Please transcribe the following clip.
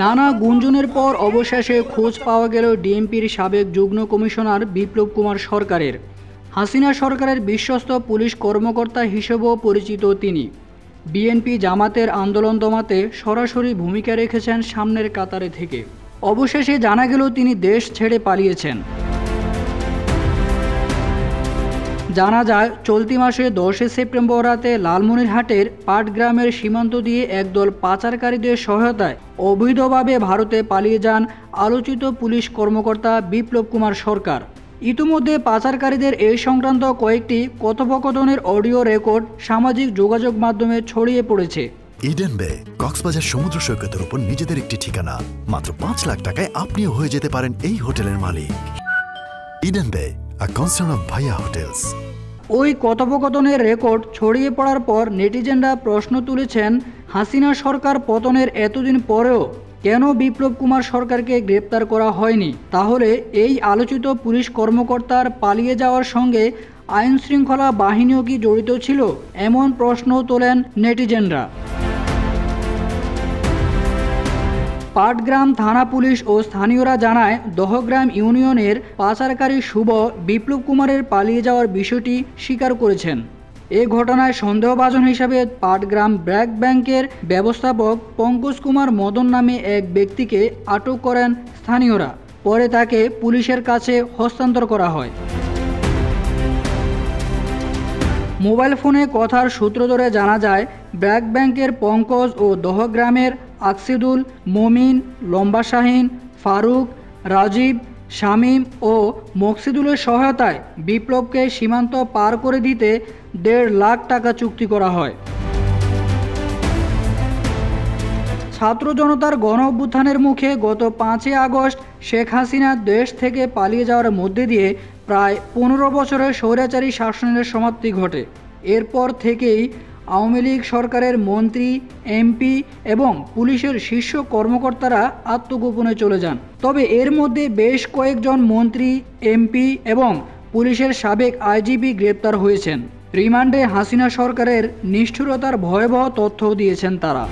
নানা গুঞ্জনের পর অবশেষে খোঁজ পাওয়া গেল ডিএমপির সাবেক যুগ্ম কমিশনার বিপ্লব কুমার সরকারের। হাসিনা সরকারের বিশ্বস্ত পুলিশ কর্মকর্তা হিসেবেও পরিচিত তিনি। বিএনপি জামাতের আন্দোলন দমাতে সরাসরি ভূমিকা রেখেছেন সামনের কাতারে থেকে। অবশেষে জানা গেল তিনি দেশ ছেড়ে পালিয়েছেন। জানা যায়, চলতি মাসে 10 সেপ্টেম্বর রাতে লালমনিরহাটের পাটগ্রামের সীমান্ত দিয়ে একদল পাচারকারীদের সহায়তায় অবৈধভাবে ভারতে পালিয়ে যান আলোচিত পুলিশ কর্মকর্তা বিপ্লব কুমার সরকার। ইতিমধ্যে পাচারকারীদের এই সংক্রান্ত কয়েকটি কথোপকথনের অডিও রেকর্ড সামাজিক যোগাযোগ মাধ্যমে ছড়িয়ে পড়েছে। ইডেন বে কক্সবাজার সমুদ্র সৈকতের উপর নিজেদের একটি ঠিকানা। মাত্র 5 লাখ টাকায় আপনিও হয়ে যেতে পারেন এই হোটেলের মালিক। ইডেন বে, a concern of ভাইয়া হোটেলস। ওই কথোপকথনের রেকর্ড ছড়িয়ে পড়ার পর নেটিজেনরা প্রশ্ন তুলেছেন, হাসিনা সরকার পতনের এতদিন পরেও কেন বিপ্লব কুমার সরকারকে গ্রেপ্তার করা হয়নি? তাহলে এই আলোচিত পুলিশ কর্মকর্তার পালিয়ে যাওয়ার সঙ্গে আইন শৃঙ্খলা বাহিনীও কি জড়িত ছিল? এমন প্রশ্ন তোলেন নেটিজেনরা। পাটগ্রাম থানা পুলিশ ও স্থানীয়রা জানায়, দহগ্রাম ইউনিয়নের পাচারকারী শুভ বিপ্লব কুমারের পালিয়ে যাওয়ার বিষয়টি স্বীকার করেছেন। এ ঘটনায় সন্দেহভাজন হিসাবে পাটগ্রাম ব্র্যাক ব্যাংকের ব্যবস্থাপক পঙ্কজ কুমার মদন নামে এক ব্যক্তিকে আটক করেন স্থানীয়রা। পরে তাকে পুলিশের কাছে হস্তান্তর করা হয়। মোবাইল ফোনে কথার সূত্র ধরে জানা যায়, ব্র্যাক ব্যাংকের পঙ্কজ ও দহগ্রামের আকসিদুল, মমিন, লম্বা শাহিন, ফারুক, রাজীব, শামীম ও মকসিদুলের সহায়তায় বিপ্লবকে সীমান্ত পার করে দিতে 1.5 লাখ টাকা চুক্তি করা হয়। ছাত্র জনতার গণ অভ্যুত্থানের মুখে গত 5 আগস্ট শেখ হাসিনা দেশ থেকে পালিয়ে যাওয়ার মধ্যে দিয়ে প্রায় 15 বছরের স্বৈরাচারী শাসনের সমাপ্তি ঘটে। এরপর থেকেই আওয়ামী লীগ সরকারের মন্ত্রী, এমপি এবং পুলিশের শীর্ষ কর্মকর্তারা আত্মগোপনে চলে যান। তবে এর মধ্যে বেশ কয়েকজন মন্ত্রী, এমপি এবং পুলিশের সাবেক আইজিপি গ্রেপ্তার হয়েছেন। রিমান্ডে হাসিনা সরকারের নিষ্ঠুরতার ভয়াবহ তথ্য দিয়েছেন তারা।